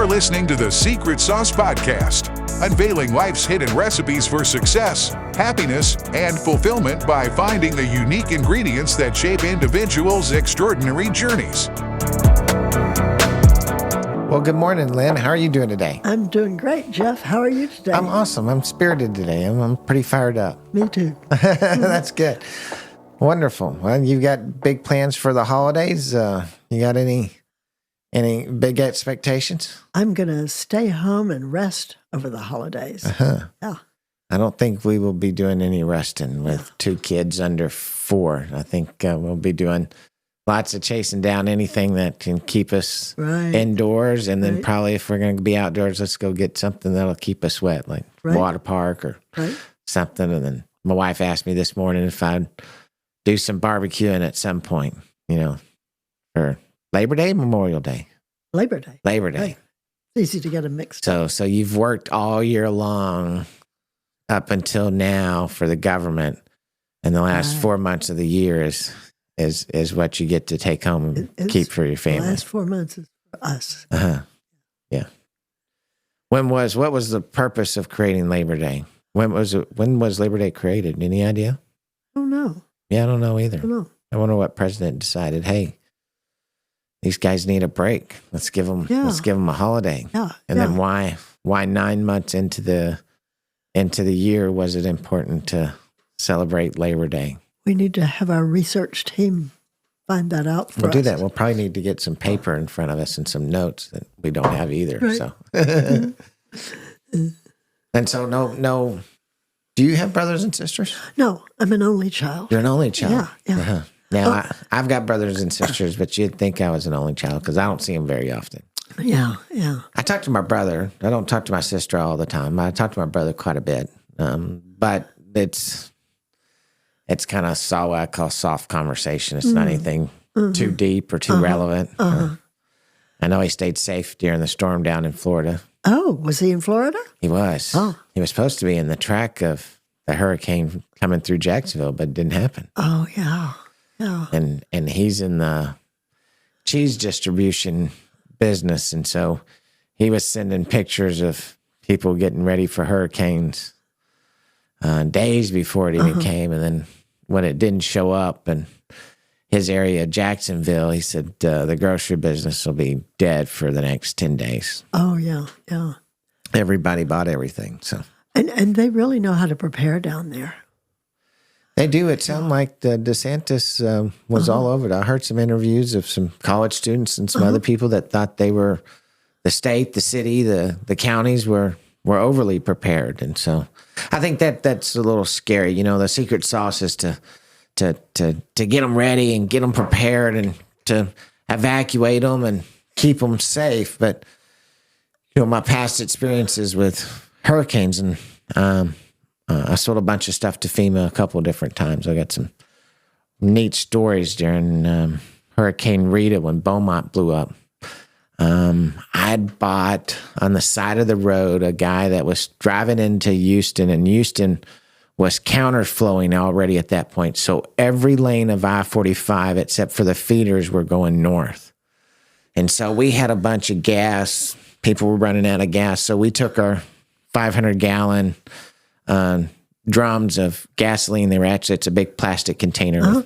You're listening to the Secret Sauce Podcast, unveiling life's hidden recipes for success, happiness, and fulfillment by finding the unique ingredients that shape individuals' extraordinary journeys. Well, good morning, Lynn. How are you doing today? I'm doing great, Jeff. How are you today? I'm awesome. I'm spirited today. I'm pretty fired up. Me too. That's good. Wonderful. Well, you got big plans for the holidays? You got any big expectations? I'm going to stay home and rest over the holidays. Uh-huh. Yeah. I don't think we will be doing any resting with two kids under 4. I think we'll be doing lots of chasing down anything that can keep us indoors. And then probably if we're going to be outdoors, let's go get something that'll keep us wet, like water park or something. And then my wife asked me this morning if I'd do some barbecuing at some point, for Labor Day, Memorial Day? Labor Day. Labor Day. Right. It's easy to get them mixed up. So you've worked all year long up until now for the government, and the last 4 months of the year is what you get to take home and keep for your family. The last 4 months is for us. Yeah. What was the purpose of creating Labor Day? When was Labor Day created? Any idea? I don't know. Yeah, I don't know either. I don't know. I wonder what president decided. Hey, these guys need a break. Let's give them a holiday. Yeah. And then why 9 months into the year was it important to celebrate Labor Day? We need to have our research team find that out for us. We'll do that. We'll probably need to get some paper in front of us and some notes that we don't have either. Right. So, and so no. Do you have brothers and sisters? No, I'm an only child. You're an only child. Yeah. Uh-huh. Now I've got brothers and sisters, but you'd think I was an only child because I don't see them very often. Yeah. I talk to my brother. I don't talk to my sister all the time. I talk to my brother quite a bit, but it's kind of what I call soft conversation. It's not anything too deep or too relevant. I know he stayed safe during the storm down in Florida. Oh, was he in Florida? He was. Oh. He was supposed to be in the track of the hurricane coming through Jacksonville, but it didn't happen. Oh, yeah. Yeah. And he's in the cheese distribution business, and so he was sending pictures of people getting ready for hurricanes days before it even came, and then when it didn't show up in his area, Jacksonville, he said the grocery business will be dead for the next 10 days. Oh, yeah. Everybody bought everything, so. And they really know how to prepare down there. They do. It sounded like the DeSantis was all over it. I heard some interviews of some college students and some other people that thought they were, the state, the city, the counties were overly prepared. And so I think that's a little scary. The secret sauce is to get them ready and get them prepared and to evacuate them and keep them safe. But, my past experiences with hurricanes and I sold a bunch of stuff to FEMA a couple of different times. I got some neat stories during Hurricane Rita when Beaumont blew up. I'd bought on the side of the road a guy that was driving into Houston, and Houston was counterflowing already at that point. So every lane of I-45 except for the feeders were going north. And so we had a bunch of gas. People were running out of gas. So we took our 500-gallon drums of gasoline. It's a big plastic container.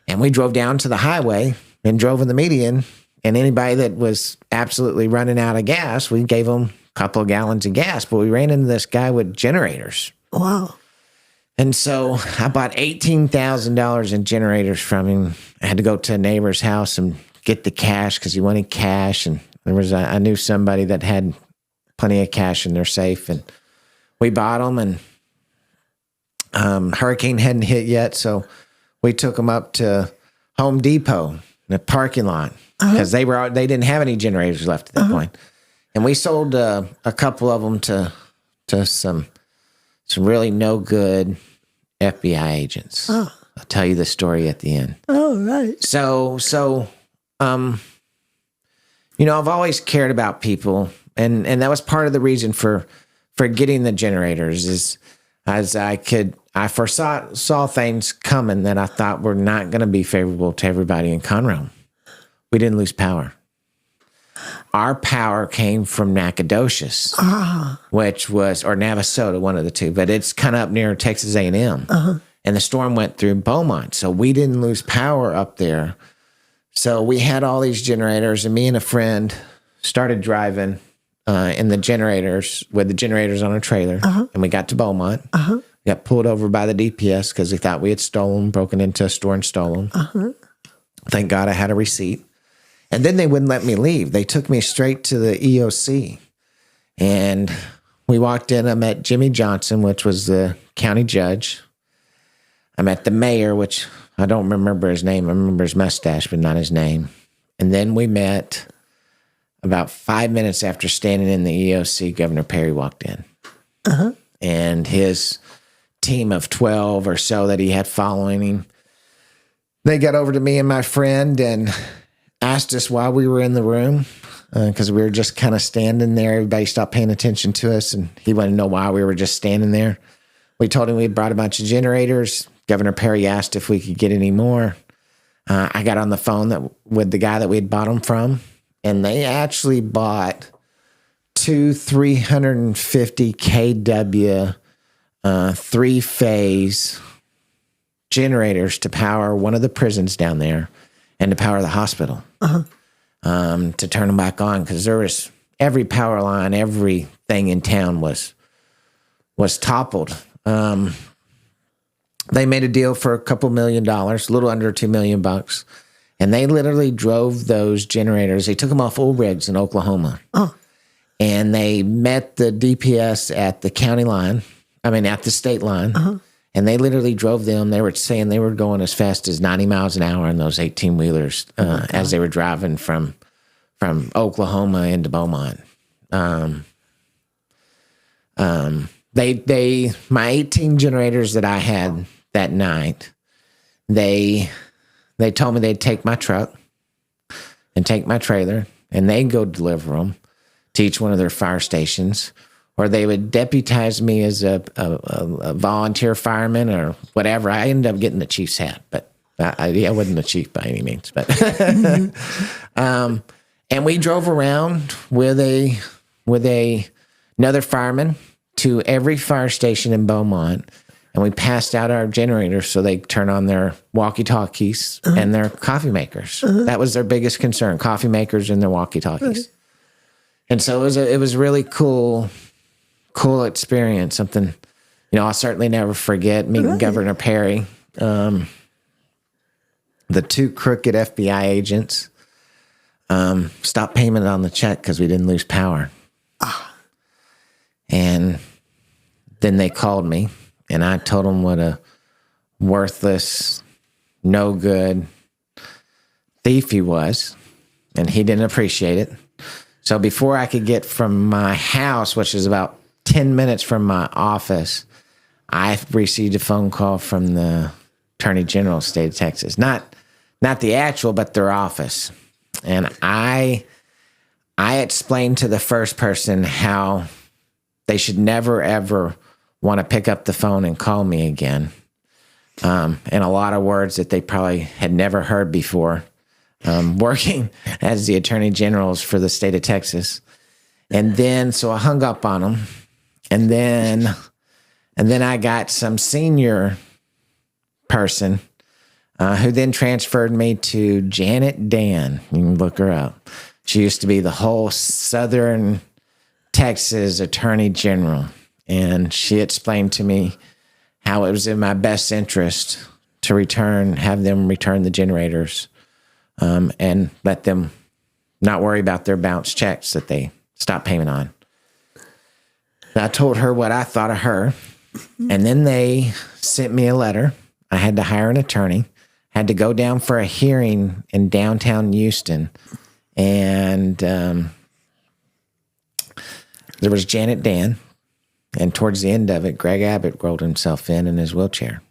And we drove down to the highway and drove in the median. And anybody that was absolutely running out of gas, we gave them a couple of gallons of gas. But we ran into this guy with generators. Wow. And so I bought $18,000 in generators from him. I had to go to a neighbor's house and get the cash because he wanted cash. And I knew somebody that had plenty of cash in their safe. And we bought them, and hurricane hadn't hit yet, so we took them up to Home Depot in the parking lot because they didn't have any generators left at that point. And we sold a couple of them to some really no good FBI agents. I'll tell you the story at the end. Oh, right. So I've always cared about people, and that was part of the reason for getting the generators is as I foresaw things coming that I thought were not going to be favorable to everybody in Conroe. We didn't lose power. our power came from Nacogdoches, which was, or Navasota, one of the two, but it's kind of up near Texas A&M. And the storm went through Beaumont. So we didn't lose power up there. So we had all these generators, and me and a friend started driving in the generators with the generators on a trailer. And we got to Beaumont. Got pulled over by the DPS because they thought we had broken into a store and stolen. Thank God I had a receipt. And then they wouldn't let me leave. They took me straight to the EOC. And we walked in. I met Jimmy Johnson, which was the county judge. I met the mayor, which I don't remember his name. I remember his mustache, but not his name. And then we met about 5 minutes after standing in the EOC. Governor Perry walked in. And his team of 12 or so that he had following him, they got over to me and my friend and asked us why we were in the room, because we were just kind of standing there. Everybody stopped paying attention to us, and he wanted to know why we were just standing there. We told him we brought a bunch of generators. Governor Perry asked if we could get any more. I got on the phone with the guy that we had bought them from, and they actually bought two 350 kW three-phase generators to power one of the prisons down there and to power the hospital, to turn them back on, because there was every power line, everything in town was toppled. They made a deal for a couple $1 million, a little under $2 million, and they literally drove those generators. They took them off oil rigs in Oklahoma, and they met the DPS at the county line. At the state line, and they literally drove them. They were saying they were going as fast as 90 miles an hour in those 18-wheelers as they were driving from Oklahoma into Beaumont. My 18 generators that I had that night, they told me they'd take my truck and take my trailer, and they'd go deliver them to each one of their fire stations, or they would deputize me as a volunteer fireman or whatever. I ended up getting the chief's hat, but I wasn't a chief by any means. But and we drove around with another fireman to every fire station in Beaumont, and we passed out our generators so they turn on their walkie-talkies and their coffee makers. That was their biggest concern: coffee makers and their walkie-talkies. And so it was really cool experience. Something, I'll certainly never forget meeting Governor Perry. The two crooked FBI agents stopped payment on the check because we didn't lose power. And then they called me, and I told them what a worthless, no good thief he was, and he didn't appreciate it. So before I could get from my house, which is about 10 minutes from my office, I received a phone call from the Attorney General of the state of Texas. Not the actual, but their office. And I explained to the first person how they should never, ever want to pick up the phone and call me again. And a lot of words that they probably had never heard before, working as the Attorney Generals for the state of Texas. And then, so I hung up on them. And then I got some senior person who then transferred me to Janet Dan. You can look her up. She used to be the whole Southern Texas Attorney General. And she explained to me how it was in my best interest to have them return the generators, and let them not worry about their bounced checks that they stopped payment on. I told her what I thought of her, and then they sent me a letter. I had to hire an attorney, had to go down for a hearing in downtown Houston, and there was Janet Dan, and towards the end of it, Greg Abbott rolled himself in his wheelchair,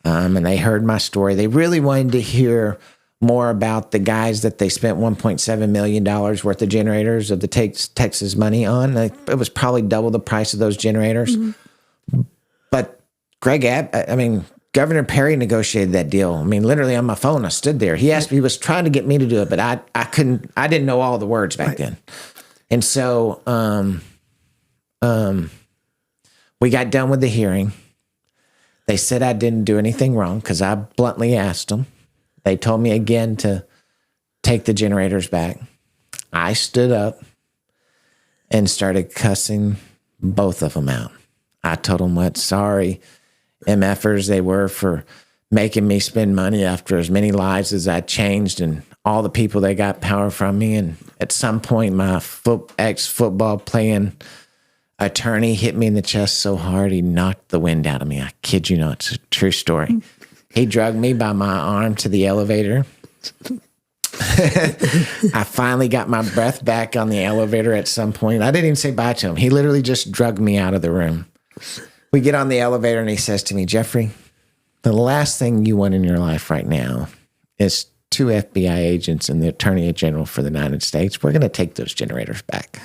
and they heard my story. They really wanted to hear more about the guys that they spent $1.7 million worth of generators of the Texas money on. It was probably double the price of those generators. But Greg Abbott, Governor Perry negotiated that deal. I mean, literally on my phone, I stood there. He asked me, he was trying to get me to do it, but I didn't know all the words back then. And so we got done with the hearing. They said I didn't do anything wrong because I bluntly asked them. They told me again to take the generators back. I stood up and started cussing both of them out. I told them what sorry MFers they were for making me spend money after as many lives as I changed and all the people that got power from me. And at some point, my ex-football playing attorney hit me in the chest so hard he knocked the wind out of me. I kid you not. It's a true story. He dragged me by my arm to the elevator. I finally got my breath back on the elevator at some point. I didn't even say bye to him. He literally just dragged me out of the room. We get on the elevator and he says to me, Jeffrey, the last thing you want in your life right now is 2 FBI agents and the Attorney General for the United States. We're going to take those generators back.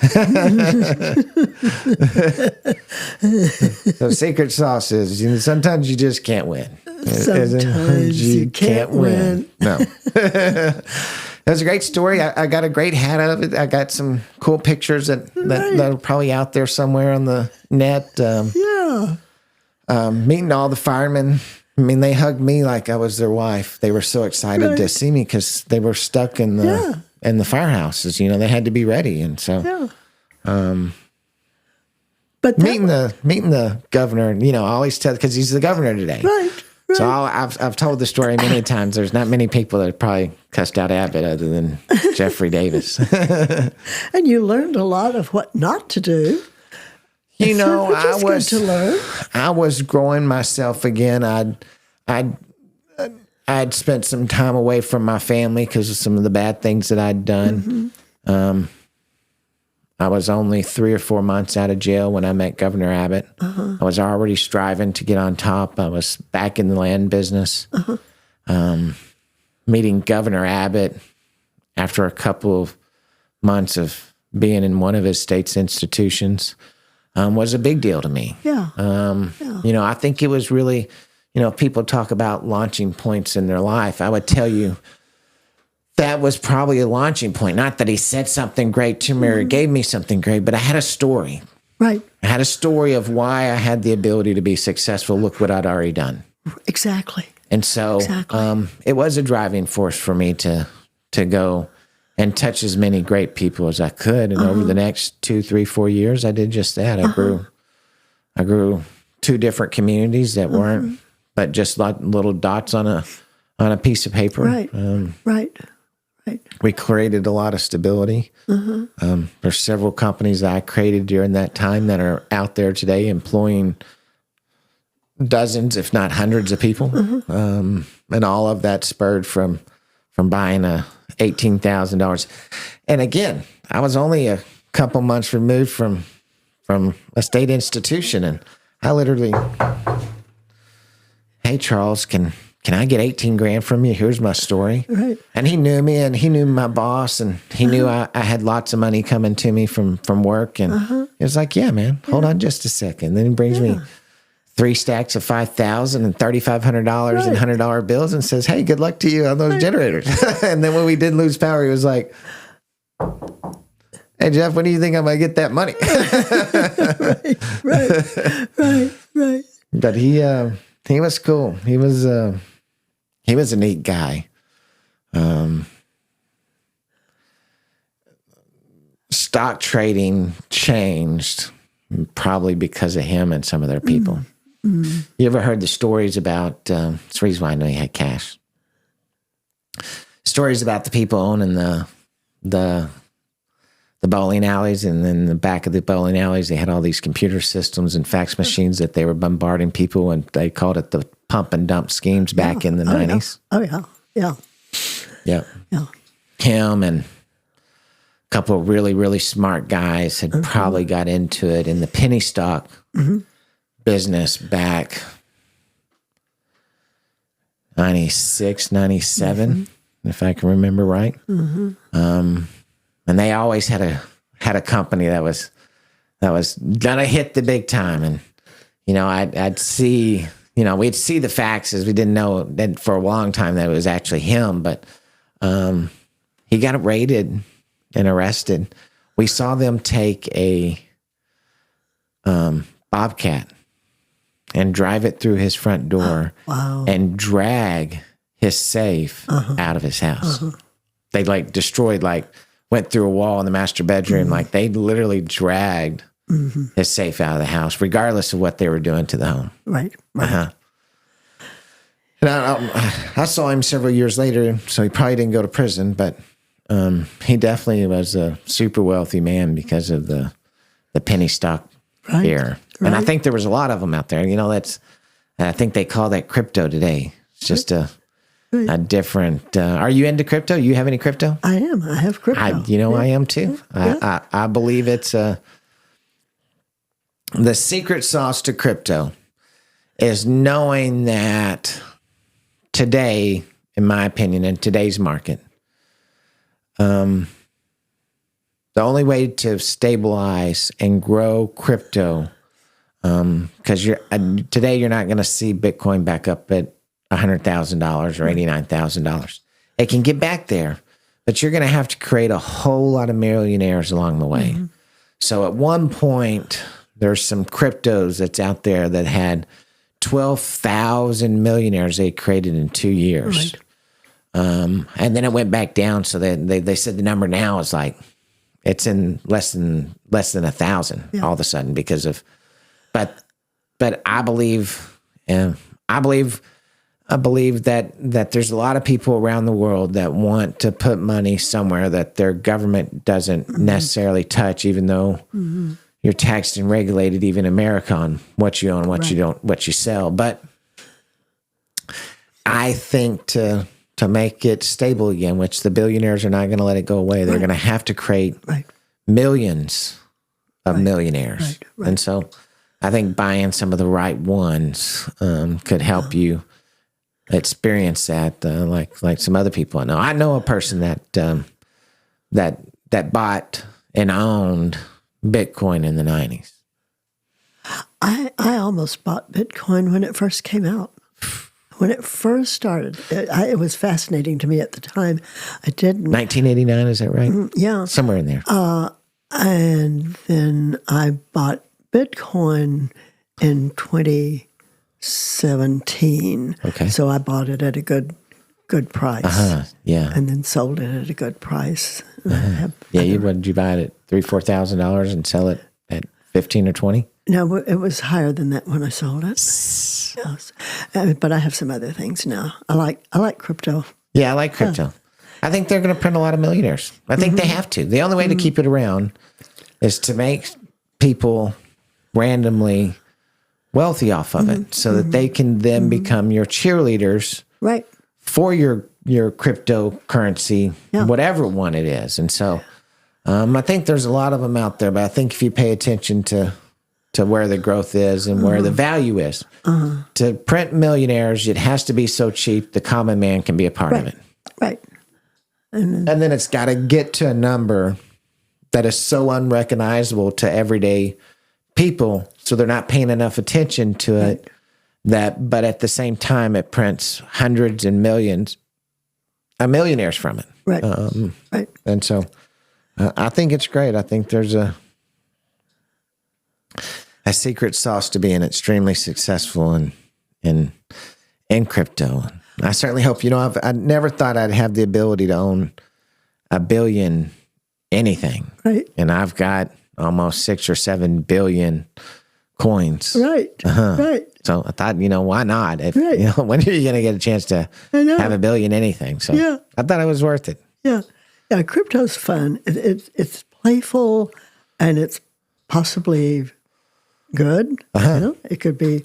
So secret sauce is, sometimes you just can't win. Sometimes you can't win. No. It was a great story. I got a great hat out of it. I got some cool pictures that are probably out there somewhere on the net. Meeting all the firemen. I mean, they hugged me like I was their wife. They were so excited to see me because they were stuck in the firehouses. They had to be ready, and so. But meeting the governor, I always tell because he's the governor today. Right. So I've told the story many times. There's not many people that probably cussed out Abbott other than Jeffrey Davis. And you learned a lot of what not to do. Good to learn. I was growing myself again. I'd spent some time away from my family because of some of the bad things that I'd done. I was only 3 or 4 months out of jail when I met Governor Abbott. I was already striving to get on top. I was back in the land business. Meeting Governor Abbott after a couple of months of being in one of his state's institutions was a big deal to me. I think it was really, people talk about launching points in their life. I would tell you that was probably a launching point. Not that he said something great to me or gave me something great, but I had a story. Right. I had a story of why I had the ability to be successful. Look what I'd already done. Exactly. And so it was a driving force for me to go and touch as many great people as I could. And over the next 2, 3, 4 years, I did just that. I grew 2 different communities that weren't, but just like little dots on a piece of paper. Right. We created a lot of stability. There's several companies that I created during that time that are out there today employing dozens, if not hundreds of people. And all of that spurred from buying a $18,000. And again, I was only a couple months removed from a state institution. And I literally, hey, Charles, can I get 18 grand from you? Here's my story. Right. And he knew me and he knew my boss and he knew I had lots of money coming to me from work. And it was like, yeah, man, hold on just a second. Then he brings me 3 stacks of $5,000 and $3,500 and $100 bills and says, hey, good luck to you on those generators. And then when we did lose power, he was like, hey, Jeff, when do you think I'm going to get that money? Right. But he was cool. He was a neat guy. Stock trading changed probably because of him and some of their people. You ever heard the stories about, it's the reason why I know he had cash. Stories about the people owning the bowling alleys, and then in the back of the bowling alleys, they had all these computer systems and fax machines that they were bombarding people, and they called it the pump and dump schemes back in the 90s. Yeah. Him and a couple of really, really smart guys had probably got into it in the penny stock business back 96, 97, if I can remember right. And they always had a company that was gonna hit the big time. And I'd see we'd see the facts as we didn't know that for a long time that it was actually him, but he got raided and arrested. We saw them take a Bobcat and drive it through his front door and drag his safe out of his house. They destroyed, went through a wall in the master bedroom. They literally dragged his safe out of the house, regardless of what they were doing to the home. Right. And I saw him several years later, so he probably didn't go to prison, but he definitely was a super wealthy man because of the penny stock era. And I think there was a lot of them out there. I think they call that crypto today. It's just a different. Are you into crypto? You have any crypto? I am. I have crypto. I am too. Yeah. I believe it's the secret sauce to crypto is knowing that today, in my opinion, in today's market, the only way to stabilize and grow crypto, because today you're not going to see Bitcoin back up at $100,000 or $89,000. It can get back there, but you're going to have to create a whole lot of millionaires along the way. So at one point, there's some cryptos that's out there that had 12,000 millionaires they created in 2 years. And then it went back down. So they said the number now is it's in less than 1,000 all of a sudden because of, but I believe that there's a lot of people around the world that want to put money somewhere that their government doesn't necessarily touch, even though you're taxed and regulated, even in America, on what you own, what you don't, what you sell. But I think to make it stable again, which the billionaires are not going to let it go away, they're going to have to create millions of millionaires. And so I think buying some of the right ones could help you experience that, like some other people I know. I know a person that bought and owned Bitcoin in the 90s. I almost bought Bitcoin when it first came out. When it first started, it was fascinating to me at the time. I didn't. 1989, is that right? Yeah. Somewhere in there. And then I bought Bitcoin in 2017. Okay. So I bought it at a good price. Yeah. And then sold it at a good price. Did you buy it at $3,000-$4,000 and sell it at 15 or 20? No, it was higher than that when I sold it. Yes. But I have some other things now. I like crypto. Yeah, I like crypto. I think they're going to print a lot of millionaires. I think they have to. The only way to keep it around is to make people randomly wealthy off of it so that they can then become your cheerleaders for your cryptocurrency, whatever one it is. And so I think there's a lot of them out there, but I think if you pay attention to where the growth is and where the value is, to print millionaires, it has to be so cheap the common man can be a part of it. Right. And then it's got to get to a number that is so unrecognizable to everyday people, so they're not paying enough attention to it. But at the same time, it prints hundreds and millions of millionaires from it. Right. And so I think it's great. I think there's a secret sauce to being extremely successful in crypto. I certainly hope, I never thought I'd have the ability to own $1 billion anything. Right. And I've got almost 6 or 7 billion coins. Right. Right. So I thought, why not? If, when are you going to get a chance to have $1 billion anything? So I thought it was worth it. Yeah. Yeah. Crypto's fun. It's playful and it's possibly good. It could be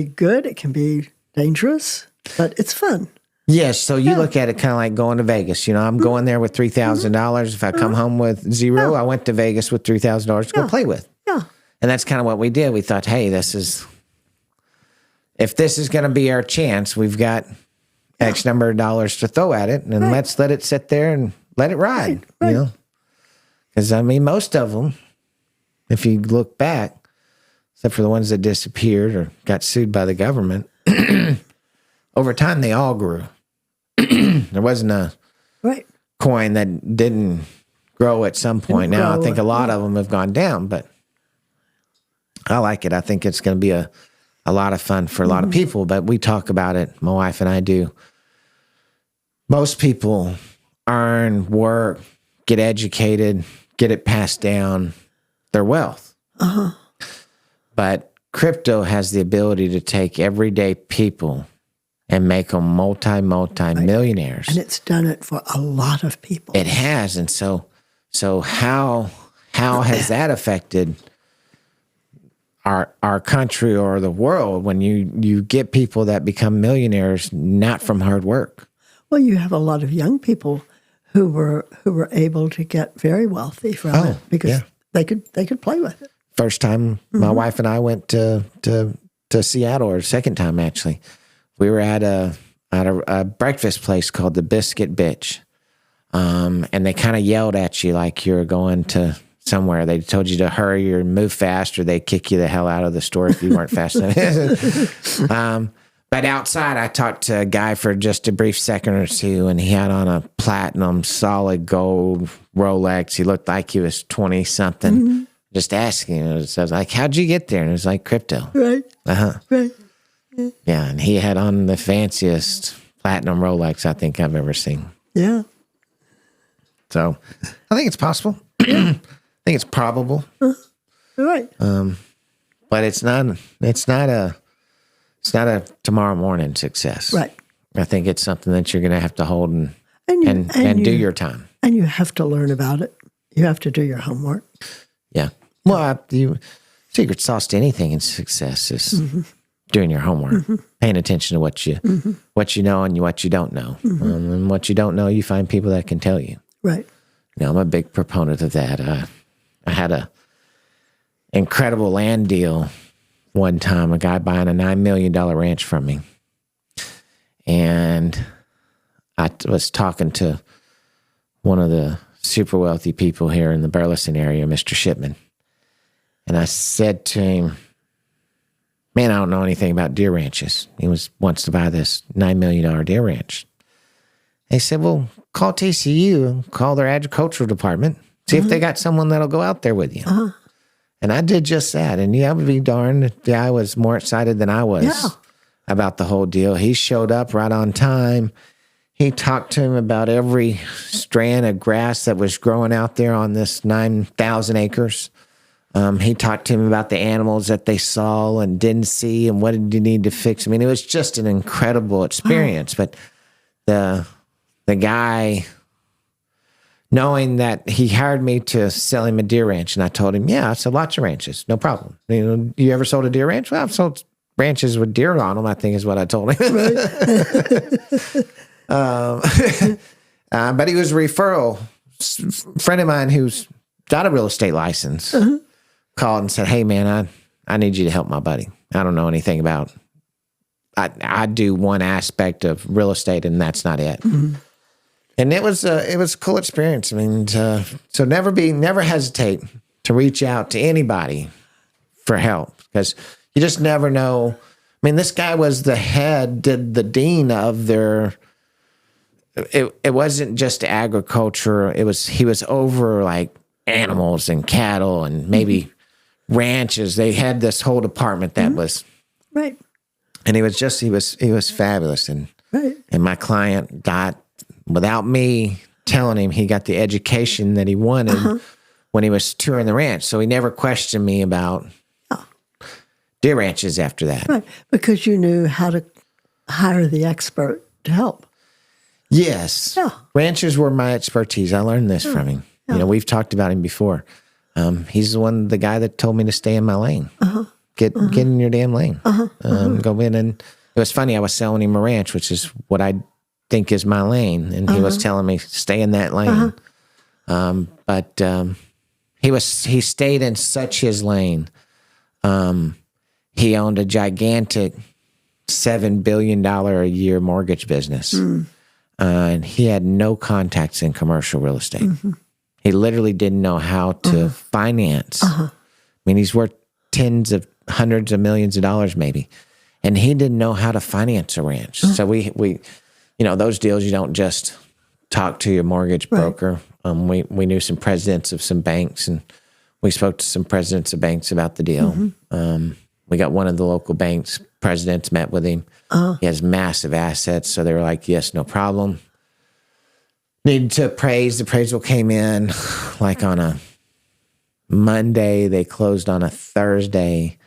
good. It can be dangerous, but it's fun. Yes. So you look at it kind of like going to Vegas. I'm going there with $3,000. If I come home with zero, I went to Vegas with $3,000 to go play with. Yeah. And that's kind of what we did. We thought, hey, if this is going to be our chance, we've got X number of dollars to throw at it, and let's let it sit there and let it ride, Because, most of them, if you look back, except for the ones that disappeared or got sued by the government. Over time, they all grew. There wasn't a Right. coin that didn't grow at some point. Didn't Now, I grow, think a lot of them have gone down, but I like it. I think it's going to be a lot of fun for a lot of people, but we talk about it. My wife and I do. Most people earn, work, get educated, get it passed down, their wealth. But crypto has the ability to take everyday people and make them multi-millionaires. And it's done it for a lot of people. It has. And so how has that affected our country or the world when you get people that become millionaires not from hard work? Well, you have a lot of young people who were able to get very wealthy from it because they could play with it. First time my wife and I went to Seattle, or second time actually. We were at a breakfast place called the Biscuit Bitch. And they kind of yelled at you like you're going to somewhere. They told you to hurry or move fast, or they kick you the hell out of the store if you weren't fast enough. But outside, I talked to a guy for just a brief second or two, and he had on a platinum solid gold Rolex. He looked like he was 20-something. Just asking him. So I was like, how'd you get there? And it was like, crypto. Right. Right. Yeah, and he had on the fanciest platinum Rolex I think I've ever seen. Yeah. So I think it's possible. I think it's probable. Right. But it's not a tomorrow morning success. Right. I think it's something that you're going to have to hold and do your time. And you have to learn about it. You have to do your homework. Yeah. Well, secret sauce to anything in success is doing your homework, paying attention to what you know and what you don't know. And what you don't know, you find people that can tell you. Right. I'm a big proponent of that. I had a incredible land deal one time, a guy buying a $9 million ranch from me. And I was talking to one of the super wealthy people here in the Burleson area, Mr. Shipman. And I said to him, man, I don't know anything about deer ranches. He wants to buy this $9 million deer ranch. He said, well, call TCU, call their agricultural department, see if they got someone that'll go out there with you. And I did just that. And I would be darned, the guy was more excited than I was about the whole deal. He showed up right on time. He talked to him about every strand of grass that was growing out there on this 9,000 acres. He talked to him about the animals that they saw and didn't see and what did you need to fix. I mean, it was just an incredible experience. But the guy, knowing that he hired me to sell him a deer ranch, and I told him, yeah, I sell lots of ranches, no problem. You ever sold a deer ranch? Well, I've sold ranches with deer on them, I think is what I told him. But he was a referral. Friend of mine who's got a real estate license called and said, hey, man, I need you to help my buddy. I don't know anything about I do one aspect of real estate, and that's not it. And it was a cool experience. I mean, so never hesitate to reach out to anybody for help, because you just never know. I mean, this guy was the dean of their. It wasn't just agriculture. He was over like animals and cattle and maybe ranches. They had this whole department that was right. And he was fabulous. And my client got, without me telling him, he got the education that he wanted when he was touring the ranch. So he never questioned me about deer ranches after that. Right, because you knew how to hire the expert to help. Yes. Yeah. Ranchers were my expertise. I learned this from him. Yeah. We've talked about him before. He's the guy that told me to stay in my lane. Get in your damn lane. Go in. And it was funny. I was selling him a ranch, which is what I think is my lane. And he was telling me, stay in that lane. But he stayed in such his lane. He owned a gigantic $7 billion a year mortgage business. And he had no contacts in commercial real estate. He literally didn't know how to finance. I mean, he's worth tens of hundreds of millions of dollars maybe. And he didn't know how to finance a ranch. So we those deals, you don't just talk to your mortgage broker. We knew some presidents of some banks, and we spoke to some presidents of banks about the deal. We got one of the local banks presidents, met with him. He has massive assets. So they were like, yes, no problem. Needed to appraise. The appraisal came in like on a Monday. They closed on a Thursday.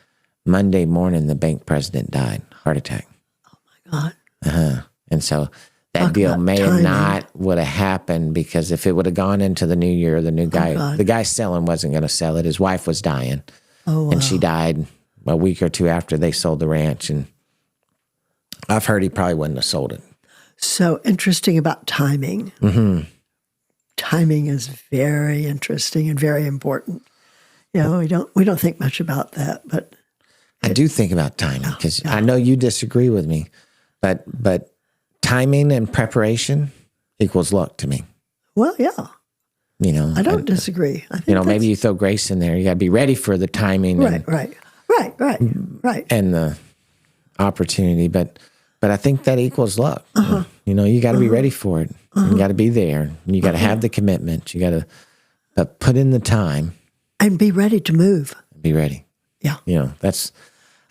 Monday morning, the bank president died, heart attack. Oh my God. And so that deal may have not would have happened, because if it would have gone into the new year, the guy selling wasn't going to sell it. His wife was dying. And she died a week or two after they sold the ranch. And I've heard he probably wouldn't have sold it. So interesting about timing. Timing is very interesting and very important. We don't think much about that, but I do think about timing, because I know you disagree with me, but timing and preparation equals luck to me. Well, yeah. I don't disagree. I think maybe you throw grace in there. You got to be ready for the timing, right, and the opportunity. But I think that equals luck. You got to be ready for it. You got to be there. You got to have the commitment. You got to put in the time and be ready to move. Be ready. Yeah.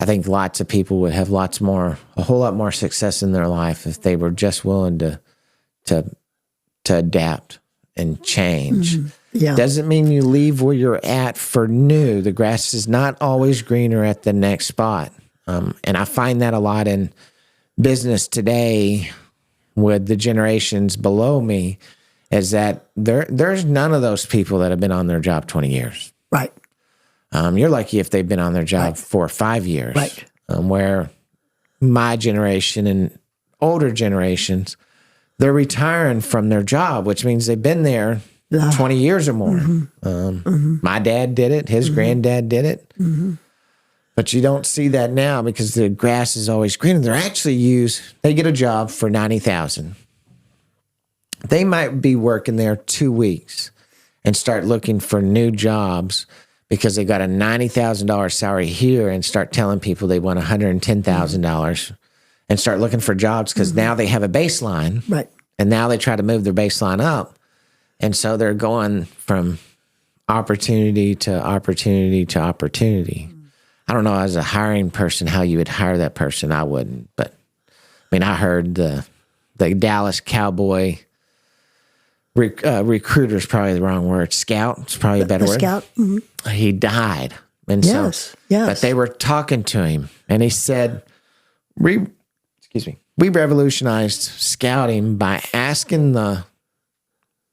I think lots of people would have a whole lot more success in their life if they were just willing to adapt and change. Yeah. Doesn't mean you leave where you're at for new. The grass is not always greener at the next spot. And I find that a lot in business today with the generations below me, is that there's none of those people that have been on their job 20 years. Right. You're lucky if they've been on their job 4 or 5 years. Right. Where my generation and older generations, they're retiring from their job, which means they've been there 20 years or more. My dad did it. His granddad did it. But you don't see that now, because the grass is always greener. They get a job for $90,000. They might be working there 2 weeks and start looking for new jobs, because they got a $90,000 salary here, and start telling people they want $110,000 and start looking for jobs, because now they have a baseline. Right. And now they try to move their baseline up. And so they're going from opportunity to opportunity to opportunity. I don't know, as a hiring person, how you would hire that person. I wouldn't. But I heard the Dallas Cowboy recruiter is probably the wrong word. Scout is probably a better word. Scout. He died. And yes. But they were talking to him, and he said, we revolutionized scouting by asking the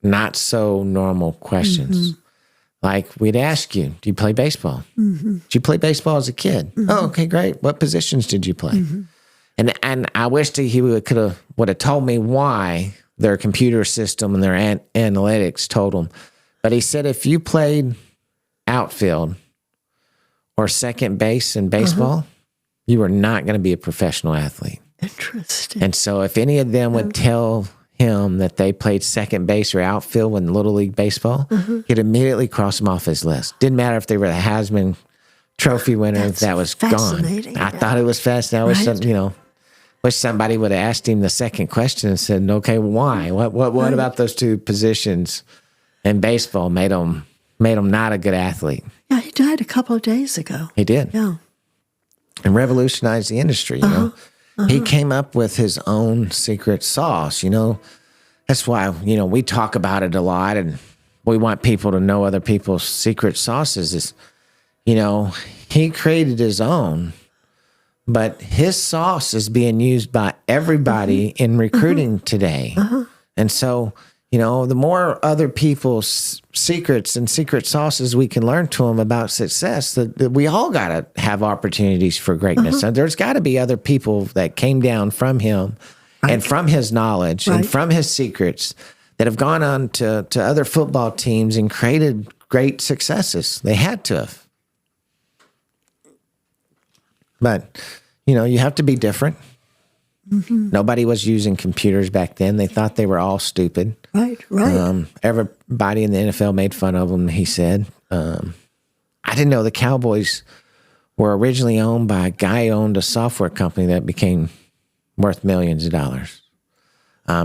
not so normal questions. Like, we'd ask you, do you play baseball? Did you play baseball as a kid? Oh, okay, great. What positions did you play? And I wish that he would have told me why their computer system and their analytics told them. But he said, if you played outfield or second base in baseball, you were not going to be a professional athlete. Interesting. And so if any of them would tell him that they played second base or outfield in Little League Baseball, he'd immediately cross them off his list. Didn't matter if they were the Heisman Trophy winner. That was gone. I thought it was fascinating. I wish somebody would have asked him the second question and said, okay, why? What about those two positions in baseball made him not a good athlete? Yeah, he died a couple of days ago. He did. Yeah. And revolutionized the industry, He came up with his own secret sauce, That's why, we talk about it a lot, and we want people to know other people's secret sauces. He created his own, but his sauce is being used by everybody in recruiting today. And so, the more other people's secrets and secret sauces we can learn to them about success, that we all got to have opportunities for greatness. And there's got to be other people that came down from him and from his knowledge and from his secrets that have gone on to other football teams and created great successes. They had to have. But, you have to be different. Nobody was using computers back then. They thought they were all stupid. Right. Everybody in the NFL made fun of them, he said. I didn't know the Cowboys were originally owned by a guy who owned a software company that became worth millions of dollars.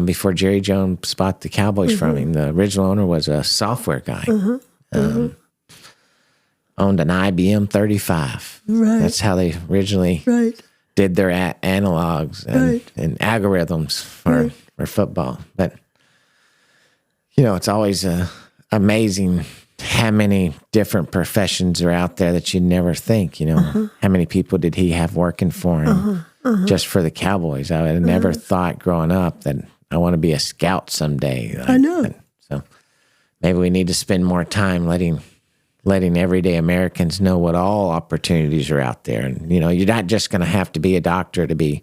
Before Jerry Jones bought the Cowboys from him, the original owner was a software guy. Owned an IBM 35. Right. That's how they originally did their analogs and algorithms for football. But, it's always amazing how many different professions are out there that you'd never think, How many people did he have working for him just for the Cowboys? I had never thought growing up that I want to be a scout someday. I know. So maybe we need to spend more time letting everyday Americans know what all opportunities are out there. And, you're not just going to have to be a doctor to be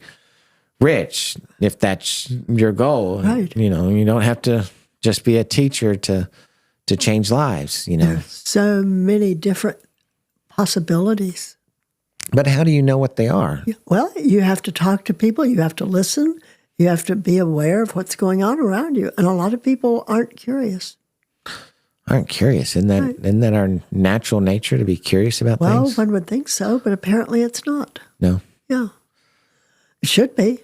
rich if that's your goal. Right. You don't have to just be a teacher to change lives, There's so many different possibilities. But how do you know what they are? Well, you have to talk to people. You have to listen. You have to be aware of what's going on around you. And a lot of people aren't curious. Isn't that our natural nature to be curious about things? Well, one would think so, but apparently it's not. No. Yeah. It should be.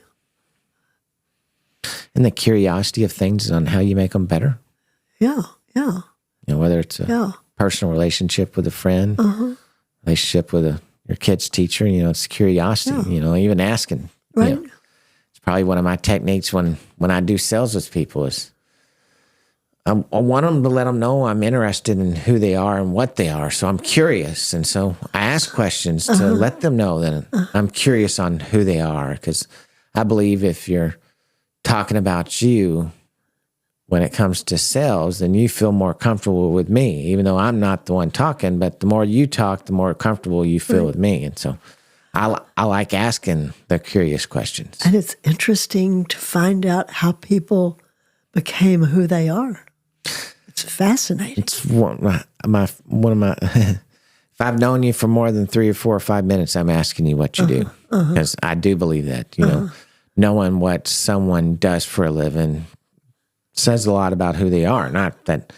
And the curiosity of things on how you make them better? Yeah, yeah. Whether it's a personal relationship with a friend, relationship with your kid's teacher, it's curiosity, even asking. Right. It's probably one of my techniques when I do sales with people is I want them to let them know I'm interested in who they are and what they are. So I'm curious. And so I ask questions to let them know that I'm curious on who they are. Because I believe if you're talking about you when it comes to sales, then you feel more comfortable with me, even though I'm not the one talking. But the more you talk, the more comfortable you feel with me. And so I like asking the curious questions. And it's interesting to find out how people became who they are. It's fascinating. It's one of my. If I've known you for more than 3 or 4 or 5 minutes, I'm asking you what you do, because I do believe that knowing what someone does for a living says a lot about who they are. Not that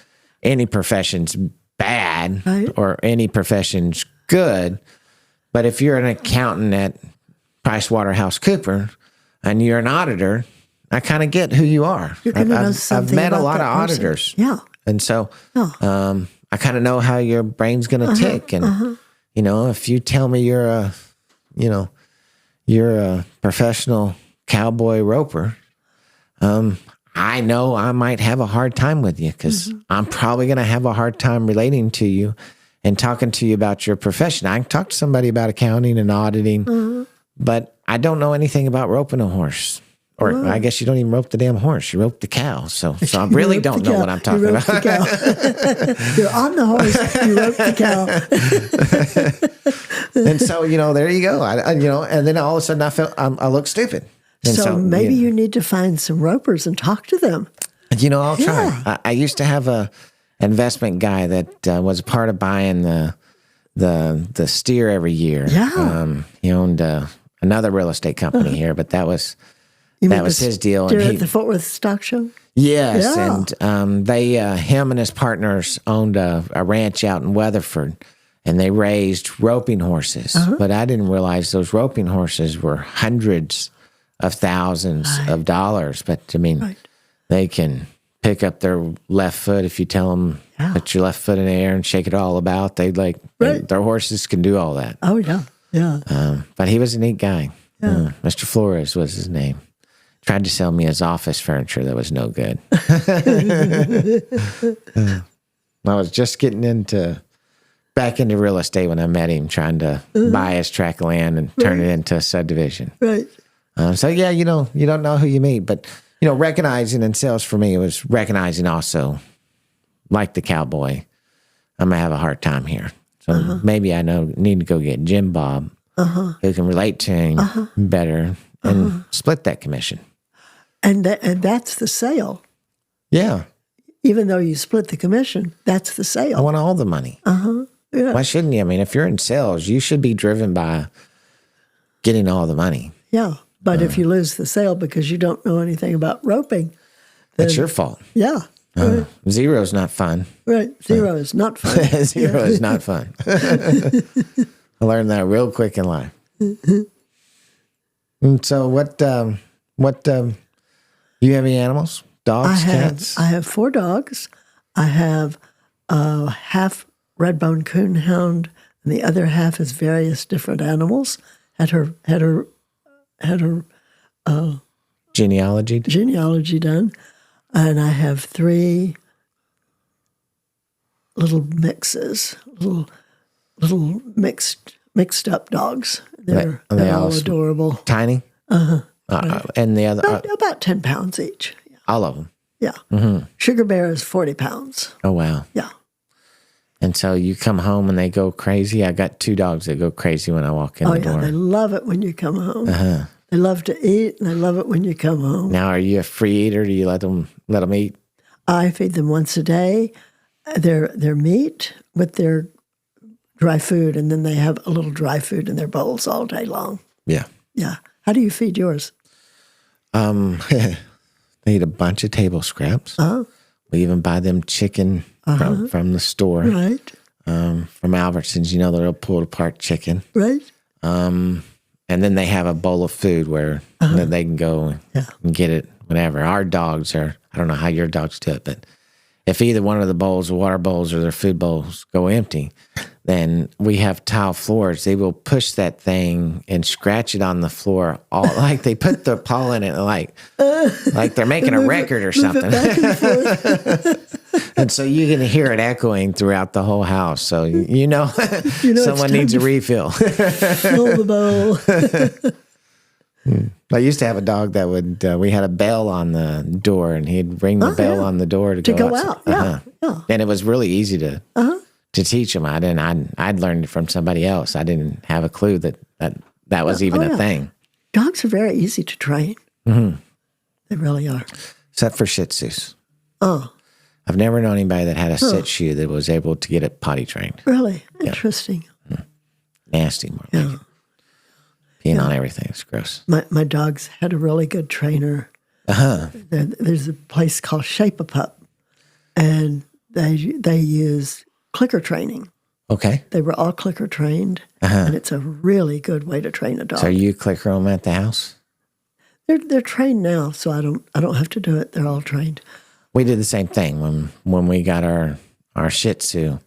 any profession's bad or any profession's good, but if you're an accountant at PricewaterhouseCoopers and you're an auditor, I kind of get who you are. I've met a lot of auditors. Yeah. And so I kind of know how your brain's going to tick. And, if you tell me you're a professional cowboy roper, I know I might have a hard time with you because I'm probably going to have a hard time relating to you and talking to you about your profession. I can talk to somebody about accounting and auditing, but I don't know anything about roping a horse. Or I guess you don't even rope the damn horse. You rope the cow. So I really don't know what I'm talking about. You're on the horse. You rope the cow. And so, there you go. And then all of a sudden I look stupid. And so maybe you need to find some ropers and talk to them. I'll try. I used to have a investment guy that was a part of buying the steer every year. Yeah. He owned another real estate company here, but that was his deal. And at the Fort Worth Stock Show? Yes, and they, him and his partners owned a ranch out in Weatherford, and they raised roping horses. But I didn't realize those roping horses were hundreds of thousands of dollars. But they can pick up their left foot if you tell them put your left foot in the air and shake it all about. Their horses can do all that. Oh yeah, yeah. But he was a neat guy. Yeah. Mr. Flores was his name. Tried to sell me his office furniture that was no good. I was just getting back into real estate when I met him, trying to buy his tract of land and turn it into a subdivision. Right. So yeah, you don't know who you meet, but recognizing in sales for me, it was recognizing also, like the cowboy, I'm gonna have a hard time here. So maybe I need to go get Jim Bob, who can relate to him better, and split that commission. And that's the sale. Yeah. Even though you split the commission, that's the sale. I want all the money. Yeah. Why shouldn't you? I mean, if you're in sales, you should be driven by getting all the money. Yeah. But if you lose the sale because you don't know anything about roping, that's your fault. Yeah. Right. Zero's not fun. Right. Zero is not fun. Zero is not fun. I learned that real quick in life. And so what, you have any animals? Dogs, cats? I have 4 dogs. I have a half red-bone coonhound, and the other half is various different animals. Had her Genealogy? genealogy done, and I have 3 little mixes, little mixed up dogs. They're all adorable. Tiny? And the other? About 10 pounds each. Yeah. All of them? Yeah. Sugar Bear is 40 pounds. Oh, wow. Yeah. And so you come home and they go crazy? I got 2 dogs that go crazy when I walk in the door. They love it when you come home. They love to eat, and they love it when you come home. Now, are you a free eater? Do you let them eat? I feed them once a day. Their meat with their dry food, and then they have a little dry food in their bowls all day long. Yeah. Yeah. How do you feed yours? They eat a bunch of table scraps. We even buy them chicken from the store. Right. From Albertsons, the little pulled apart chicken. Right. And then they have a bowl of food where they can go and get it whenever. Our dogs I don't know how your dogs do it, but if either one of the bowls, the water bowls or their food bowls go empty, then we have tile floors. They will push that thing and scratch it on the floor, all like they put their paw in it, like they're making a record or something. And so you can hear it echoing throughout the whole house. So someone needs a refill. Fill the bowl. I used to have a dog that would. We had a bell on the door, and he'd ring the bell on the door to go out. Yeah. And it was really easy to teach him. I'd learned it from somebody else. I didn't have a clue that was even a thing. Dogs are very easy to train. Mm-hmm. They really are. Except for Shih Tzus. Oh. I've never known anybody that had a Shih Tzu that was able to get it potty trained. Really? Interesting. Yeah. Nasty, more like it. Peeing on everything. It's gross. My dogs had a really good trainer. There's a place called Shape-A-Pup, and they use clicker training. Okay. They were all clicker trained, and it's a really good way to train a dog. So you clicker them at the house? They're trained now, so I don't have to do it. They're all trained. We did the same thing when we got our Shih Tzu.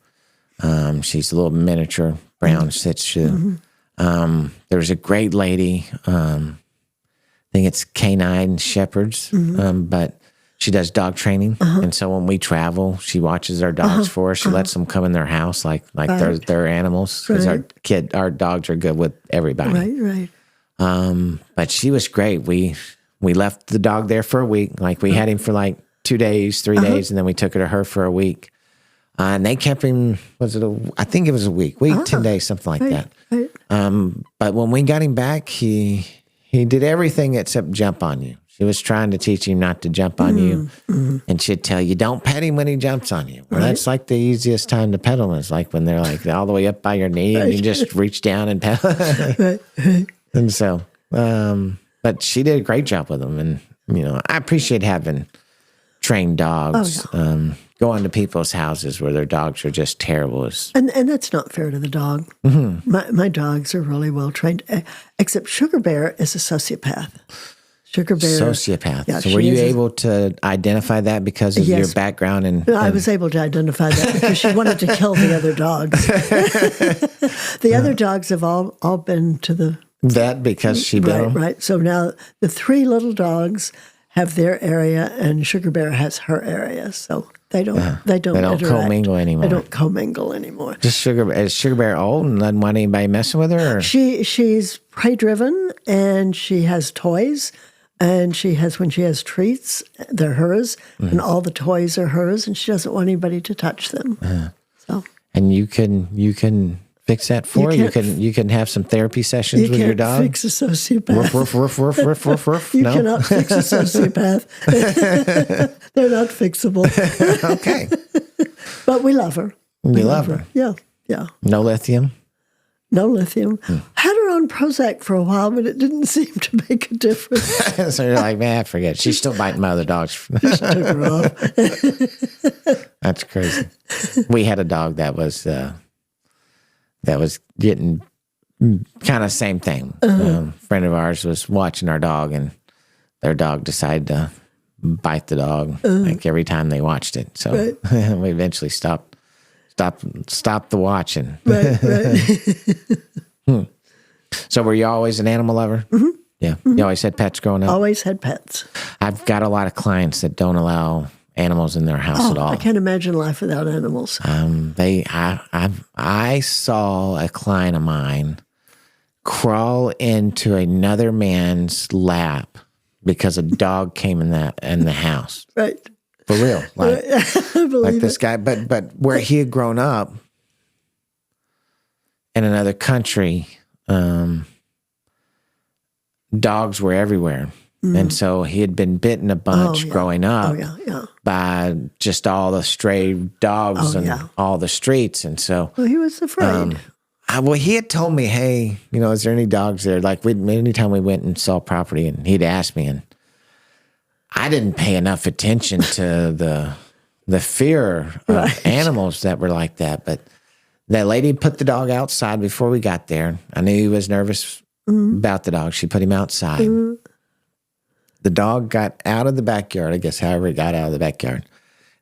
She's a little miniature brown Shih Tzu. There was a great lady. I think it's Canine Shepherds, but she does dog training. And so when we travel, she watches our dogs for us. She lets them come in their house like they're animals, because our dogs are good with everybody. Right. But she was great. We left the dog there for a week. Like we had him for like 2 days, 3 days, and then we took her for a week. And they kept him, I think it was a week, 10 days, something like that. Right. But when we got him back, he did everything except jump on you. She was trying to teach him not to jump on you. And she'd tell you, don't pet him when he jumps on you. Well, that's like the easiest time to pet them is like when they're like all the way up by your knee and you just reach down and pet them. And so, but she did a great job with them. And, I appreciate having trained dogs. Going to people's houses where their dogs are just terrible. And that's not fair to the dog. My dogs are really well trained, except Sugar Bear is a sociopath. Sugar Bear. Sociopath. Yeah, so were you able to identify that because of your background? I was able to identify that because she wanted to kill the other dogs. The other dogs have all been to the vet because she bit them? Right. So now the 3 little dogs have their area, and Sugar Bear has her area. So they don't commingle anymore. They don't commingle anymore. Is Sugar Bear old and doesn't want anybody messing with her? Or? She's prey driven, and she has toys, and when she has treats, they're hers, and all the toys are hers, and she doesn't want anybody to touch them. So. And you can fix that for her? You can have some therapy sessions with your dog? You can't fix a sociopath. Ruff. You no? cannot fix a sociopath. They're not fixable. Okay. But we love her. You love her? Yeah. No lithium? No lithium. Had her on Prozac for a while, but it didn't seem to make a difference. So you're like, man, forget it. She's still biting my other dogs. Just took her off. That's crazy. We had a dog that was getting kind of same thing. A friend of ours was watching our dog, and their dog decided to bite the dog like every time they watched it. So we eventually stopped the watching. Right. So were you always an animal lover? Mm-hmm. Yeah. You always had pets growing up? Always had pets. I've got a lot of clients that don't allow animals in their house at all. I can't imagine life without animals. I saw a client of mine crawl into another man's lap because a dog came in the house. Right. For real. Like, I believe like this guy, but where he had grown up in another country, dogs were everywhere. And so he had been bitten a bunch growing up by just all the stray dogs and all the streets. And so he was afraid. He had told me, hey, is there any dogs there? Like anytime we went and saw property, and he'd ask me, and I didn't pay enough attention to the fear of animals that were like that. But that lady put the dog outside before we got there. I knew he was nervous about the dog. She put him outside. The dog got out of the backyard, I guess, however it got out of the backyard.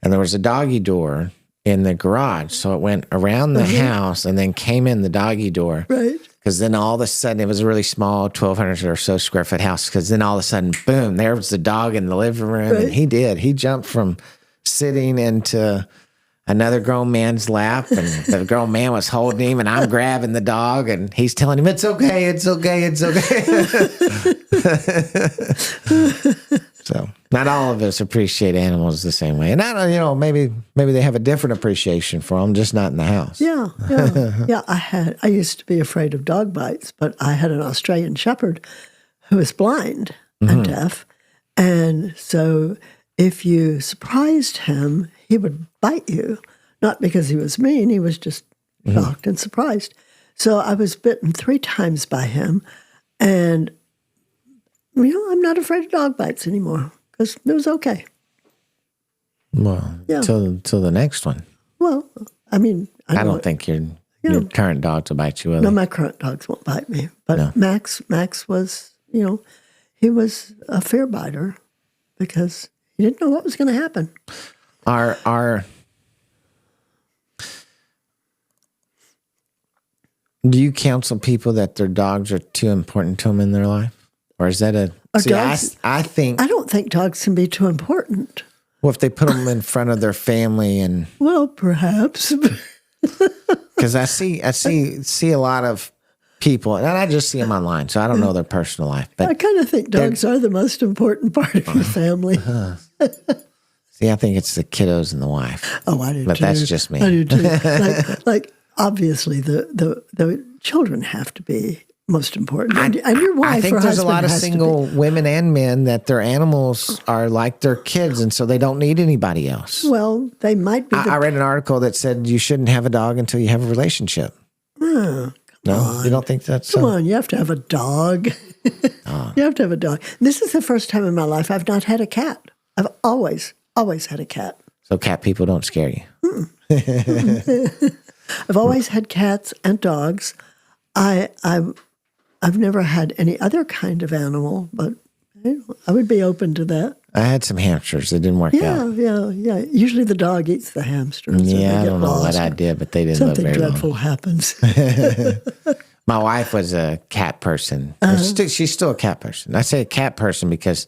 And there was a doggy door in the garage. So it went around the house and then came in the doggy door. Right. Because then all of a sudden, it was a really small 1,200 or so square foot house. Because then all of a sudden, boom, there was the dog in the living room. Right. And he jumped from sitting into another grown man's lap. And the grown man was holding him. And I'm grabbing the dog. And he's telling him, it's okay, it's okay, it's okay. So not all of us appreciate animals the same way. And I don't, maybe they have a different appreciation for them, just not in the house. Yeah. I used to be afraid of dog bites, but I had an Australian Shepherd who was blind and deaf. And so if you surprised him, he would bite you. Not because he was mean, he was just shocked and surprised. So I was bitten 3 times by him. And I'm not afraid of dog bites anymore because it was okay. Well, till the next one. Well, I mean, I don't think your current dogs will bite you, will they? No, my current dogs won't bite me. But Max was, he was a fear biter because he didn't know what was going to happen. Do you counsel people that their dogs are too important to them in their life? Or is that I don't think dogs can be too important. Well, if they put them in front of their family and... Well, perhaps. Because I see a lot of people, and I just see them online, so I don't know their personal life. But I kind of think dogs are the most important part of your family. See, I think it's the kiddos and the wife. Oh, I do too. But that's just me. I do too. like obviously, the children have to be most important. And your wife, I think there's a lot of single women and men that their animals are like their kids, and so they don't need anybody else. Well, they might be. I read an article that said you shouldn't have a dog until you have a relationship. No, you don't think that's so? Come on, you have to have a dog. You have to have a dog. This is the first time in my life I've not had a cat. I've always had a cat. So cat people don't scare you. I've always had cats and dogs. I've never had any other kind of animal, but I would be open to that. I had some hamsters. It didn't work out. Yeah. Usually the dog eats the hamsters. Yeah, I don't know what I did, but they didn't live very long. Something dreadful happens. My wife was a cat person. She's still a cat person. I say a cat person because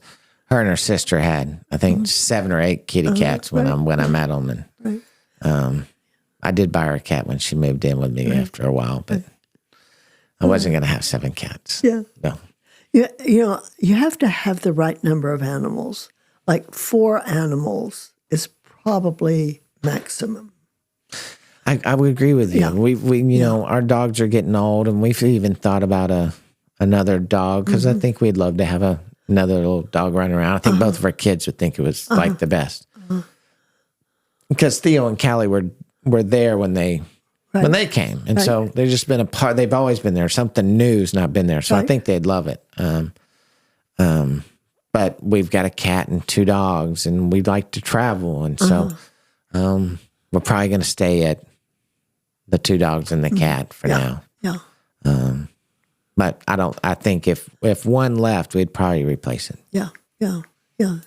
her and her sister had, I think, 7 or 8 kitty cats when I met them. And I did buy her a cat when she moved in with me after a while, but I wasn't going to have 7 cats. Yeah. No. You have to have the right number of animals. Like 4 animals is probably maximum. I would agree with you. Yeah. We our dogs are getting old, and we've even thought about another dog because I think we'd love to have another little dog running around. I think both of our kids would think it was like the best. Because Theo and Callie were there when they came, and so they've just been a part. They've always been there. Something new's not been there, so I think they'd love it. But we've got a cat and 2 dogs, and we'd like to travel, and so we're probably going to stay at the 2 dogs and the cat for now. Yeah. But I think if one left, we'd probably replace it. Yeah, yeah, yeah.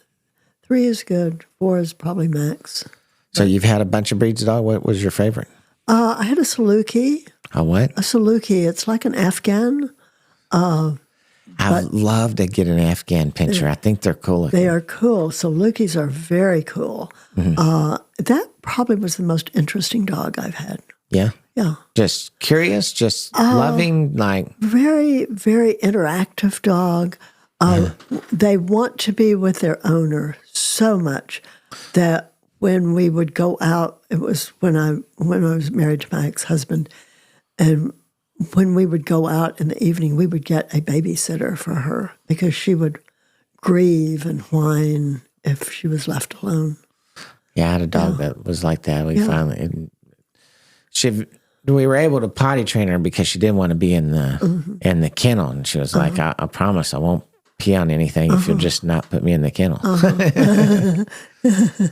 3 is good. 4 is probably max. So you've had a bunch of breeds of dog. What was your favorite? I had a Saluki. A what? A Saluki. It's like an Afghan. I'd love to get an Afghan pinscher. I think they're cool. They are cool. Salukis are very cool. That probably was the most interesting dog I've had. Yeah. Yeah. Just curious, just loving, like. Very, very interactive dog. They want to be with their owner so much that when we would go out, it was when I was married to my ex-husband, and when we would go out in the evening, we would get a babysitter for her because she would grieve and whine if she was left alone. Yeah, I had a dog that was like that. We were able to potty train her because she didn't want to be in the kennel, and she was like, "I promise I won't pee on anything if you'll just not put me in the kennel."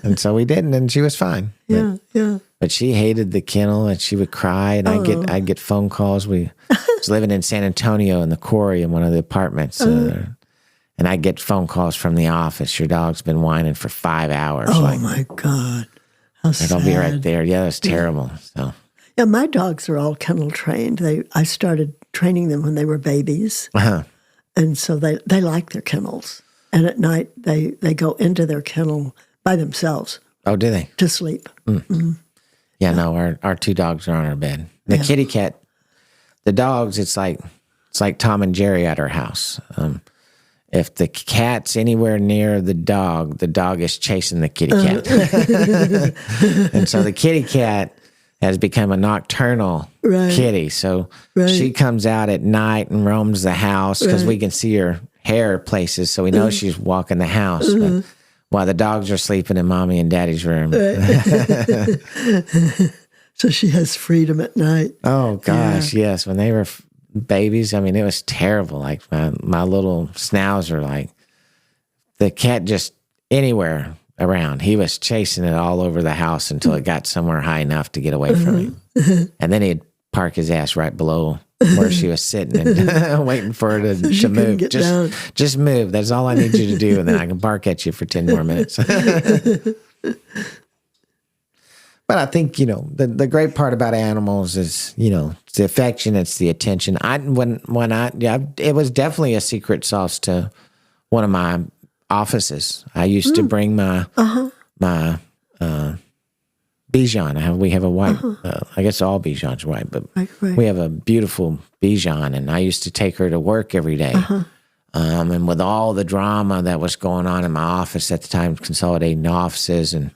And so we didn't, and she was fine. Yeah, yeah. But she hated the kennel, and she would cry, and I'd get phone calls. We was living in San Antonio in the quarry in one of the apartments, and I'd get phone calls from the office. Your dog's been whining for 5 hours. Oh my God, how sad! I'll be right there. Yeah, that's terrible. So yeah, my dogs are all kennel trained. I started training them when they were babies, and so they like their kennels. And at night they go into their kennel by themselves. Oh, do they? To sleep. Yeah, no, our 2 dogs are on our bed. The kitty cat, the dogs, it's like Tom and Jerry at our house. If the cat's anywhere near the dog is chasing the kitty cat. And so the kitty cat has become a nocturnal kitty. So she comes out at night and roams the house because we can see her hair places, so we know she's walking the house. But while the dogs are sleeping in mommy and daddy's room. So she has freedom at night. Oh, gosh, yes. When they were babies, I mean, it was terrible. Like, my little schnauzer, like, the cat just anywhere around, he was chasing it all over the house until it got somewhere high enough to get away from him. And then he'd park his ass right below where she was sitting and waiting for her to move. Just move. That's all I need you to do, and then I can bark at you for 10 more minutes. But I think, the great part about animals is, it's the affection, it's the attention. It was definitely a secret sauce to one of my offices. I used to bring my Bichon. We have a white, I guess all Bichons are white, but we have a beautiful Bichon, and I used to take her to work every day. And with all the drama that was going on in my office at the time, consolidating offices, and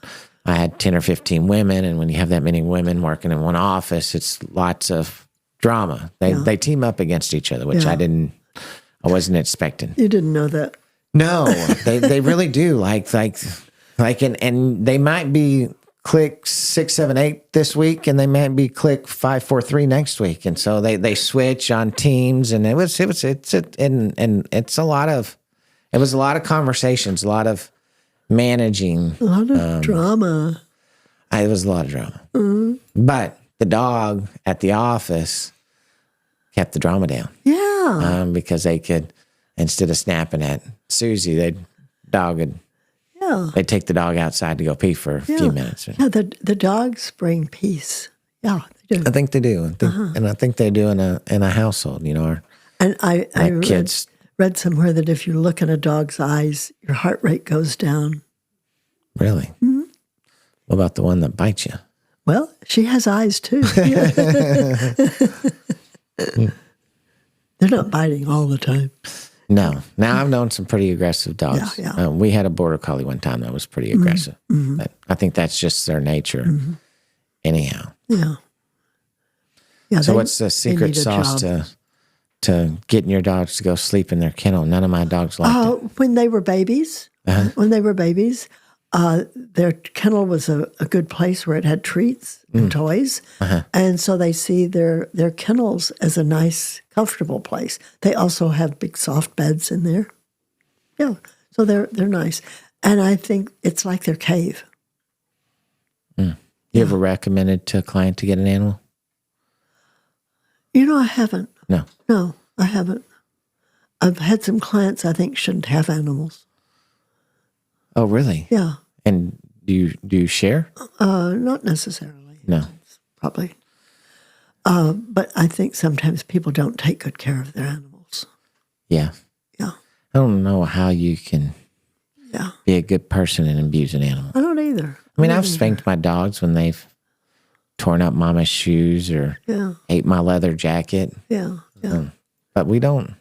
I had 10 or 15 women, and when you have that many women working in one office, it's lots of drama. They team up against each other, which I wasn't expecting. You didn't know that? No, they really do. And they might be click 6, 7, 8 this week, and they might be click 5, 4, 3 next week, and so they switch on teams, and it was a lot of conversations, a lot of managing, a lot of drama. It was a lot of drama, but the dog at the office kept the drama down. Yeah, because they could, instead of snapping at Susie, they'd take the dog outside to go pee for a few minutes. Yeah, the dogs bring peace. Yeah, they do. I think they do. And I think they do in a household, And I kids read somewhere that if you look in a dog's eyes, your heart rate goes down. Really? Mm-hmm. What about the one that bites you? Well, she has eyes too. They're not biting all the time. No. Now, I've known some pretty aggressive dogs. Yeah. We had a border collie one time that was pretty aggressive. Mm-hmm. But I think that's just their nature. Mm-hmm. Anyhow. Yeah. So what's the secret sauce to getting your dogs to go sleep in their kennel? None of my dogs liked it. When they were babies, their kennel was a good place where it had treats and toys. And so they see their kennels as a nice, comfortable place. They also have big soft beds in there. Yeah, so they're nice. And I think it's like their cave. You ever recommended to a client to get an animal? I haven't. No. I haven't. I've had some clients I think shouldn't have animals. Oh, really? Yeah. And do you share? Not necessarily. No. Probably. But I think sometimes people don't take good care of their animals. Yeah. Yeah. I don't know how you can Yeah. be a good person and abuse an animal. I don't either. I mean, I've spanked my dogs when they've torn up mama's shoes or Yeah. ate my leather jacket. Yeah. Yeah. But we don't.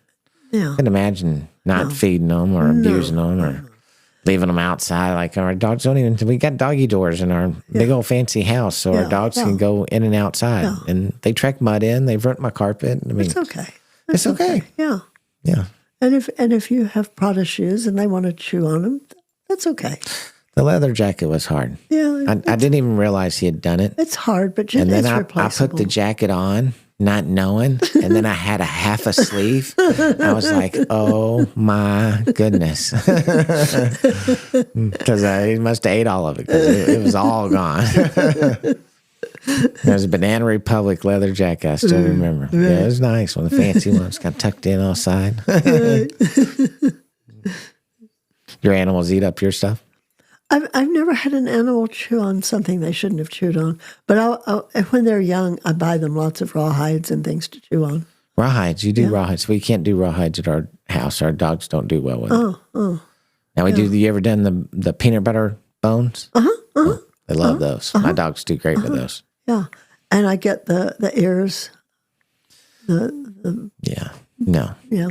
Yeah. I can imagine not feeding them or abusing them or leaving them outside. Like our dogs don't even. We got doggy doors in our big old fancy house, so our dogs can go in and outside. And they track mud in. They've ruined my carpet. I mean, It's okay. it's okay. Yeah. Yeah. And if you have Prada shoes and they want to chew on them, that's okay. The leather jacket was hard. Yeah. I didn't even realize he had done it. It's hard, but And then it's I replaceable. put the jacket on, not knowing, and then I had a half a sleeve. I was like, "Oh my goodness!" Because I must have ate all of it because it was all gone. There's a Banana Republic leather jacket. I still remember. Yeah, it was nice. One of the fancy ones, got tucked in on the side. Your animals eat up your stuff? I've never had an animal chew on something they shouldn't have chewed on. But when they're young, I buy them lots of rawhides and things to chew on. Rawhides. You do rawhides. We can't do rawhides at our house. Our dogs don't do well with it. Now we do. You ever done the peanut butter bones? They love those. My dogs do great with those. Yeah. And I get the ears. Yeah. No. Yeah.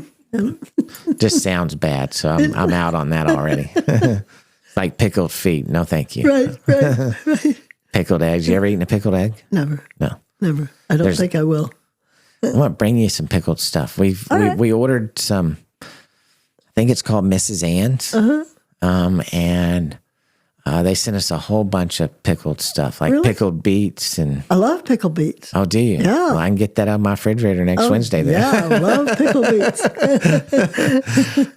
Just sounds bad. So I'm out on that already. It's like pickled feet. No, thank you. Right. Pickled eggs. You ever eaten a pickled egg? Never. No. I don't think I will. I want to bring you some pickled stuff. We ordered some. I think it's called Mrs. Ann's. And they sent us a whole bunch of pickled stuff, like pickled beets and. I love pickle beets. Oh, do you? Yeah. Well, I can get that out of my refrigerator next Wednesday. Then. Yeah, I love pickle beets.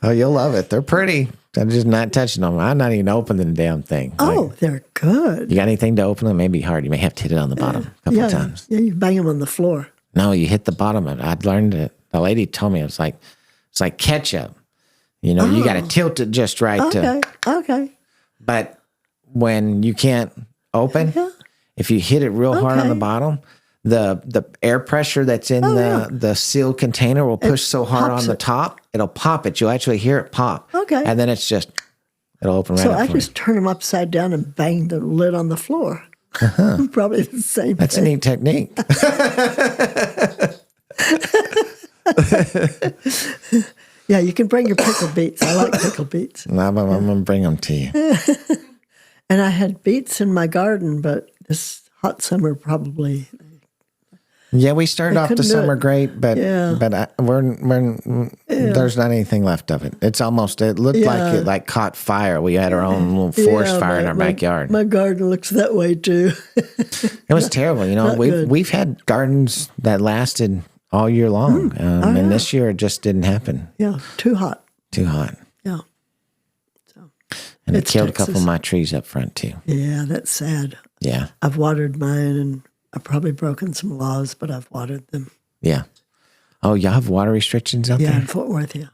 Oh, you'll love it. They're pretty. I'm just not touching them. I'm not even opening the damn thing. Oh, they're good. You got anything to open them? It may be hard. You may have to hit it on the bottom a couple of times. Yeah, you bang them on the floor. No, you hit the bottom of it. I'd learned it. The lady told me it's like ketchup. You know, you got to tilt it just right. Okay. But when you can't open, if you hit it real hard on the bottom, the air pressure that's in the sealed container will push so hard on the top, it'll pop it. You'll actually hear it pop. Okay. And then it'll open right So up I for you. just turn them upside down and bang the lid on the floor. Probably the same That's a thing. neat technique. Yeah, you can bring your pickled beets. I like pickled beets. I'm going to bring them to you. And I had beets in my garden, but this hot summer probably. Yeah, we started off the couldn't do summer it. great, but there's not anything left of it. It looked like it caught fire. We had our own little forest fire in our backyard. My garden looks that way too. It was terrible. You know, Not good. we've had gardens that lasted all year long, and this year it just didn't happen. Yeah, too hot. Too hot, Yeah. and it It's killed a couple of Texas. my trees up front too. Yeah, that's sad. Yeah, I've watered mine and I've probably broken some laws, but I've watered them. yeah. Oh, y'all have water restrictions out Yeah, there? in Fort Worth, yeah.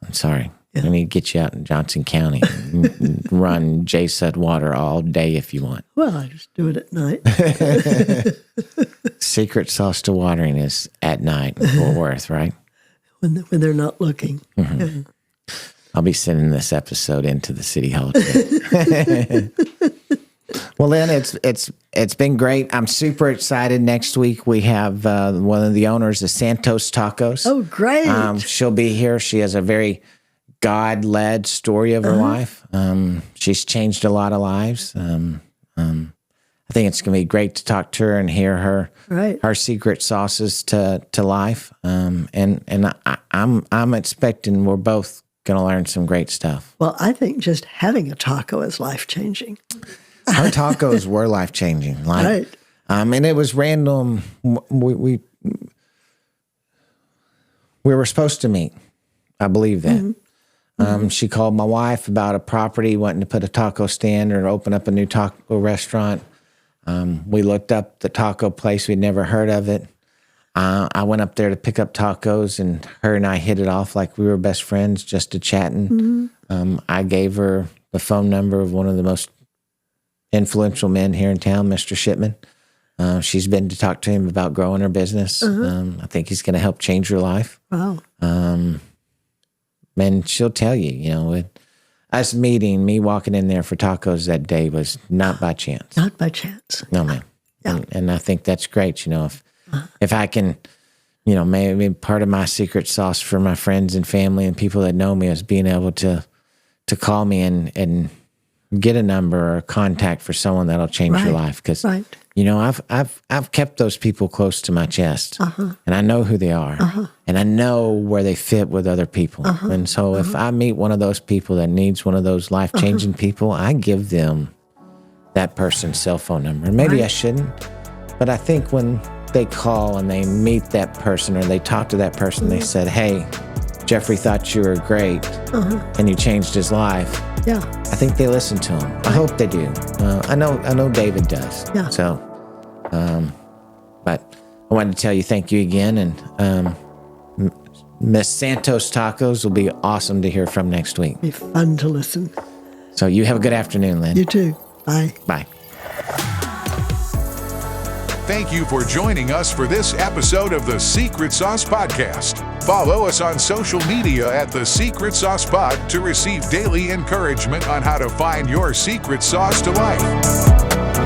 I'm sorry. I need to get you out in Johnson County and run J-Sud water all day if you want. Well, I just do it at night. Secret sauce to watering is at night in Fort Worth, right? when they're not looking. I'll be sending this episode into the city hall today. Well, Lynn, it's been great. I'm super excited. Next week we have one of the owners of Santos Tacos. Oh, great. She'll be here. She has a very God-led story of her life. She's changed a lot of lives. I think it's going to be great to talk to her and hear her secret sauces to life. And I'm expecting we're both going to learn some great stuff. Well, I think just having a taco is life-changing. Our tacos were life changing, Right. And it was random. We were supposed to meet. I believe that. She called my wife about a property, wanting to put a taco stand or open up a new taco restaurant. We looked up the taco place. We'd never heard of it. I went up there to pick up tacos, and her and I hit it off like we were best friends, just to chatting. I gave her the phone number of one of the most influential men here in town, Mr. Shipman. She's been to talk to him about growing her business. I think he's going to help change her life. Wow. And she'll tell you, us meeting, me walking in there for tacos that day was not by chance. Not by chance. No, ma'am. Yeah. And I think that's great. If I can, maybe part of my secret sauce for my friends and family and people that know me is being able to call me and get a number or a contact for someone that'll change your life. Because, I've kept those people close to my chest, and I know who they are, and I know where they fit with other people. And so if I meet one of those people that needs one of those life-changing people, I give them that person's cell phone number. Maybe I shouldn't, but I think when they call and they meet that person or they talk to that person, they said, hey, Jeffrey thought you were great and you changed his life. Yeah. I think they listen to him. I hope they do. I know David does. Yeah. So, but I wanted to tell you thank you again. And Miss Santos Tacos will be awesome to hear from next week. Be fun to listen. So you have a good afternoon, Lynn. You too. Bye. Bye. Thank you for joining us for this episode of the Secret Sauce Podcast. Follow us on social media at The Secret Sauce Pod to receive daily encouragement on how to find your secret sauce to life.